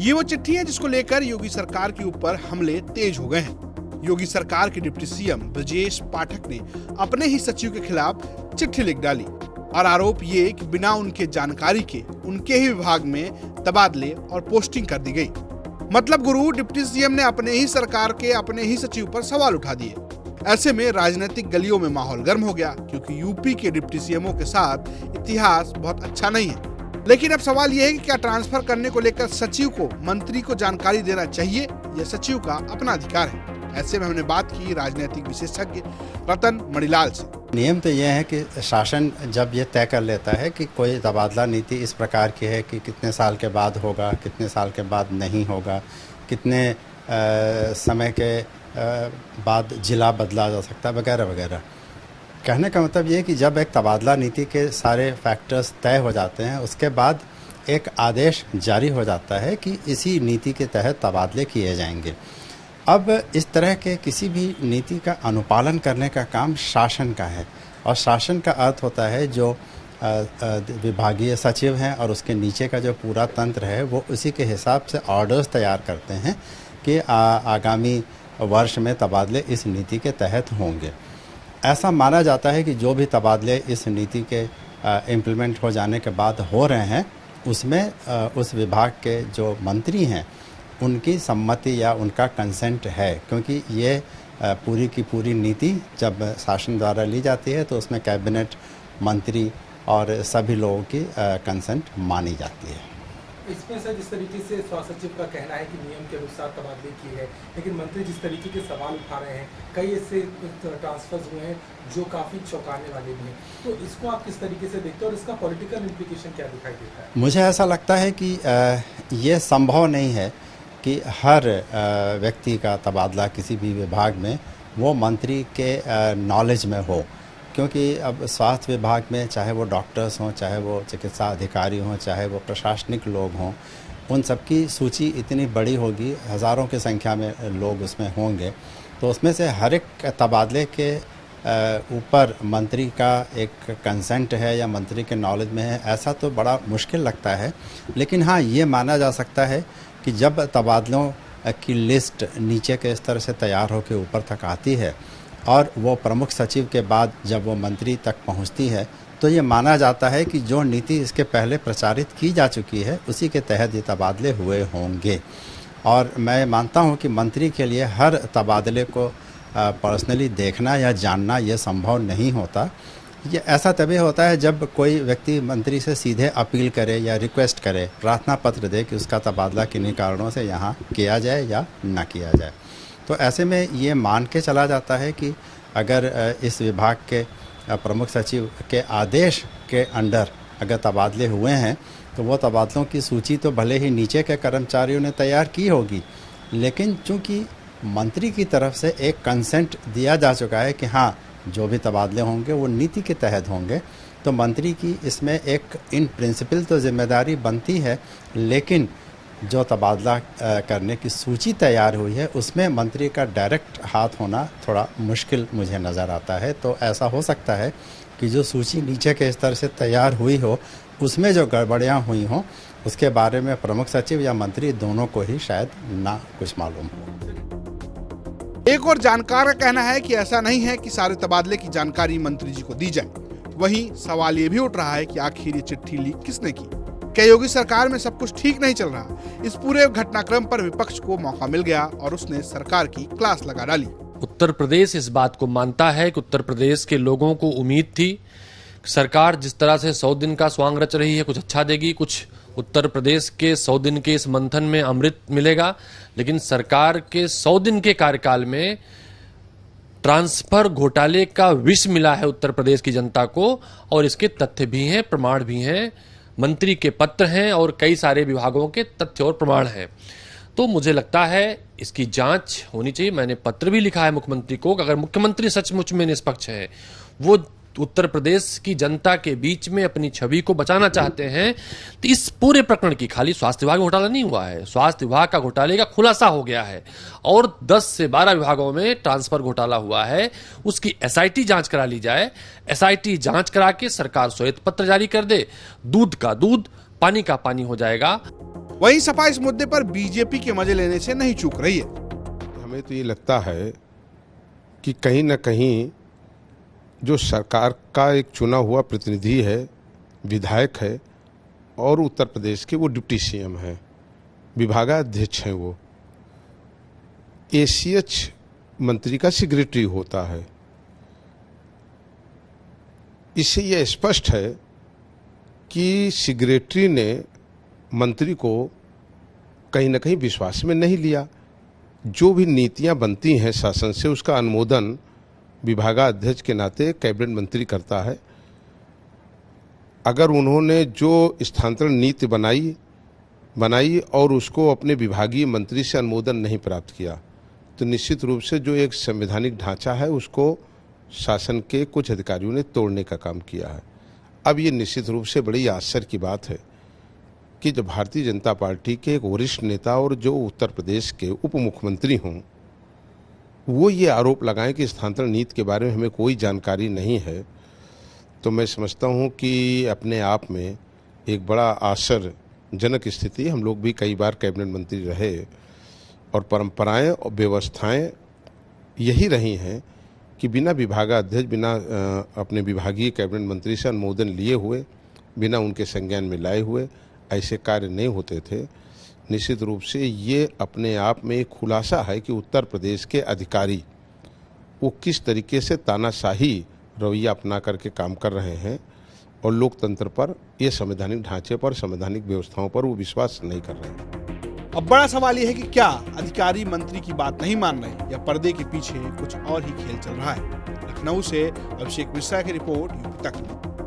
ये वो चिट्ठी है जिसको लेकर योगी सरकार के ऊपर हमले तेज हो गए हैं। योगी सरकार के डिप्टी सीएम ब्रजेश पाठक ने अपने ही सचिव के खिलाफ चिट्ठी लिख डाली और आरोप ये कि बिना उनके जानकारी के उनके ही विभाग में तबादले और पोस्टिंग कर दी गई। मतलब गुरु डिप्टी सीएम ने अपने ही सरकार के अपने ही सचिव पर सवाल उठा दिए। ऐसे में राजनीतिक गलियों में माहौल गर्म हो गया, क्योंकि यूपी के डिप्टी सीएमओ के साथ इतिहास बहुत अच्छा नहीं है। लेकिन अब सवाल यह है कि क्या ट्रांसफर करने को लेकर सचिव को मंत्री को जानकारी देना चाहिए या सचिव का अपना अधिकार है। ऐसे में हमने बात की राजनीतिक विशेषज्ञ रतन मणिलाल से। नियम तो यह है कि शासन जब ये तय कर लेता है कि कोई तबादला नीति इस प्रकार की है कि कितने साल के बाद होगा, कितने साल के बाद नहीं होगा, कितने समय के बाद जिला बदला जा सकता है, वगैरह वगैरह। कहने का मतलब ये है कि जब एक तबादला नीति के सारे फैक्टर्स तय हो जाते हैं, उसके बाद एक आदेश जारी हो जाता है कि इसी नीति के तहत तबादले किए जाएंगे। अब इस तरह के किसी भी नीति का अनुपालन करने का काम शासन का है, और शासन का अर्थ होता है जो विभागीय सचिव हैं और उसके नीचे का जो पूरा तंत्र है वो उसी के हिसाब से ऑर्डर्स तैयार करते हैं कि आगामी वर्ष में तबादले इस नीति के तहत होंगे। ऐसा माना जाता है कि जो भी तबादले इस नीति के इम्प्लीमेंट हो जाने के बाद हो रहे हैं, उसमें उस विभाग के जो मंत्री हैं उनकी सम्मति या उनका कंसेंट है, क्योंकि ये पूरी की पूरी नीति जब शासन द्वारा ली जाती है तो उसमें कैबिनेट, मंत्री और सभी लोगों की कंसेंट मानी जाती है। इसमें सर जिस तरीके से स्वास्थ्य सचिव का कहना है कि नियम के अनुसार तबादले किए हैं, लेकिन मंत्री जिस तरीके के सवाल उठा रहे हैं, कई ऐसे ट्रांसफर्स हुए हैं जो काफ़ी चौंकाने वाले भी हैं, तो इसको आप किस तरीके से देखते हैं और इसका पॉलिटिकल इम्प्लीकेशन क्या दिखाई देता है? मुझे ऐसा लगता है कि ये संभव नहीं है कि हर व्यक्ति का तबादला किसी भी विभाग में वो मंत्री के नॉलेज में हो, क्योंकि अब स्वास्थ्य विभाग में चाहे वो डॉक्टर्स हों, चाहे वो चिकित्सा अधिकारी हों, चाहे वो प्रशासनिक लोग हों, उन सबकी सूची इतनी बड़ी होगी, हज़ारों की संख्या में लोग उसमें होंगे, तो उसमें से हर एक तबादले के ऊपर मंत्री का एक कंसेंट है या मंत्री के नॉलेज में है, ऐसा तो बड़ा मुश्किल लगता है। लेकिन हाँ, ये माना जा सकता है कि जब तबादलों की लिस्ट नीचे के स्तर से तैयार होकर ऊपर तक आती है और वो प्रमुख सचिव के बाद जब वो मंत्री तक पहुंचती है, तो ये माना जाता है कि जो नीति इसके पहले प्रचारित की जा चुकी है उसी के तहत ये तबादले हुए होंगे। और मैं मानता हूं कि मंत्री के लिए हर तबादले को पर्सनली देखना या जानना ये संभव नहीं होता। ये ऐसा तभी होता है जब कोई व्यक्ति मंत्री से सीधे अपील करे या रिक्वेस्ट करे, प्रार्थना पत्र दे कि उसका तबादला किन्हीं कारणों से यहाँ किया जाए या ना किया जाए। तो ऐसे में ये मान के चला जाता है कि अगर इस विभाग के प्रमुख सचिव के आदेश के अंडर अगर तबादले हुए हैं तो वो तबादलों की सूची तो भले ही नीचे के कर्मचारियों ने तैयार की होगी, लेकिन चूंकि मंत्री की तरफ से एक कंसेंट दिया जा चुका है कि हाँ, जो भी तबादले होंगे वो नीति के तहत होंगे, तो मंत्री की इसमें एक इन प्रिंसिपल तो जिम्मेदारी बनती है। लेकिन जो तबादला करने की सूची तैयार हुई है उसमें मंत्री का डायरेक्ट हाथ होना थोड़ा मुश्किल मुझे नज़र आता है। तो ऐसा हो सकता है कि जो सूची नीचे के स्तर से तैयार हुई हो उसमें जो गड़बड़ियाँ हुई हों उसके बारे में प्रमुख सचिव या मंत्री दोनों को ही शायद ना कुछ मालूम हो। एक और जानकार का कहना है कि ऐसा नहीं है कि सारे तबादले की जानकारी मंत्री जी को दी जाए। वहीं सवाल ये भी उठ रहा है कि आखिर ये चिट्ठी लीक किसने की? क्या योगी सरकार में सब कुछ ठीक नहीं चल रहा? इस पूरे घटनाक्रम पर विपक्ष को मौका मिल गया और उसने सरकार की क्लास लगा डाली। उत्तर प्रदेश इस बात को मानता है कि उत्तर प्रदेश के लोगों को उम्मीद थी सरकार जिस तरह से 100 दिन का स्वांग रच रही है, कुछ अच्छा देगी, कुछ उत्तर प्रदेश के 100 दिन के इस मंथन में अमृत मिलेगा। लेकिन सरकार के 100 दिन के कार्यकाल में ट्रांसफर घोटाले का विष मिला है उत्तर प्रदेश की जनता को, और इसके तथ्य भी हैं, प्रमाण भी हैं, मंत्री के पत्र हैं और कई सारे विभागों के तथ्य और प्रमाण हैं। तो मुझे लगता है इसकी जांच होनी चाहिए। मैंने पत्र भी लिखा है मुख्यमंत्री को कि अगर मुख्यमंत्री सचमुच में निष्पक्ष है, वो उत्तर प्रदेश की जनता के बीच में अपनी छवि को बचाना चाहते हैं, तो इस पूरे प्रकरण की, खाली स्वास्थ्य विभाग में घोटाला नहीं हुआ है, स्वास्थ्य विभाग का घोटाले का खुलासा हो गया है और 10 से 12 विभागों में ट्रांसफर घोटाला हुआ है, उसकी एसआईटी जांच करा ली जाए। एसआईटी जांच करा के सरकार श्वेत पत्र जारी कर दे, दूध का दूध, पानी का पानी हो जाएगा। वहीं सपा इस मुद्दे पर बीजेपी के मजे लेने से नहीं चूक रही है। हमें तो ये लगता है कि कहीं न कहीं जो सरकार का एक चुना हुआ प्रतिनिधि है, विधायक है और उत्तर प्रदेश के वो डिप्टी सीएम हैं, विभागाध्यक्ष हैं, वो एसीएच मंत्री का सेक्रेटरी होता है। इससे यह स्पष्ट है कि सेक्रेटरी ने मंत्री को कहीं न कहीं विश्वास में नहीं लिया। जो भी नीतियां बनती हैं शासन से, उसका अनुमोदन विभागाध्यक्ष के नाते कैबिनेट मंत्री करता है। अगर उन्होंने जो स्थानांतरण नीति बनाई और उसको अपने विभागीय मंत्री से अनुमोदन नहीं प्राप्त किया, तो निश्चित रूप से जो एक संवैधानिक ढांचा है उसको शासन के कुछ अधिकारियों ने तोड़ने का काम किया है। अब ये निश्चित रूप से बड़ी आश्चर्य की बात है कि जब भारतीय जनता पार्टी के एक वरिष्ठ नेता और जो उत्तर प्रदेश के उप मुख्यमंत्री हों, वो ये आरोप लगाएं कि स्थानांतरण नीति के बारे में हमें कोई जानकारी नहीं है, तो मैं समझता हूँ कि अपने आप में एक बड़ा आश्चर्यजनक स्थिति। हम लोग भी कई बार कैबिनेट मंत्री रहे और परंपराएं और व्यवस्थाएं यही रही हैं कि बिना विभागाध्यक्ष, बिना अपने विभागीय कैबिनेट मंत्री से अनुमोदन लिए हुए, बिना उनके संज्ञान में लाए हुए ऐसे कार्य नहीं होते थे। निश्चित रूप से ये अपने आप में एक खुलासा है कि उत्तर प्रदेश के अधिकारी वो किस तरीके से तानाशाही रवैया अपना करके काम कर रहे हैं और लोकतंत्र पर, ये संवैधानिक ढांचे पर, संवैधानिक व्यवस्थाओं पर वो विश्वास नहीं कर रहे हैं। अब बड़ा सवाल यह है कि क्या अधिकारी मंत्री की बात नहीं मान रहे या पर्दे के पीछे कुछ और ही खेल चल रहा है। लखनऊ से अभिषेक मिश्रा की रिपोर्ट, यूपी तक।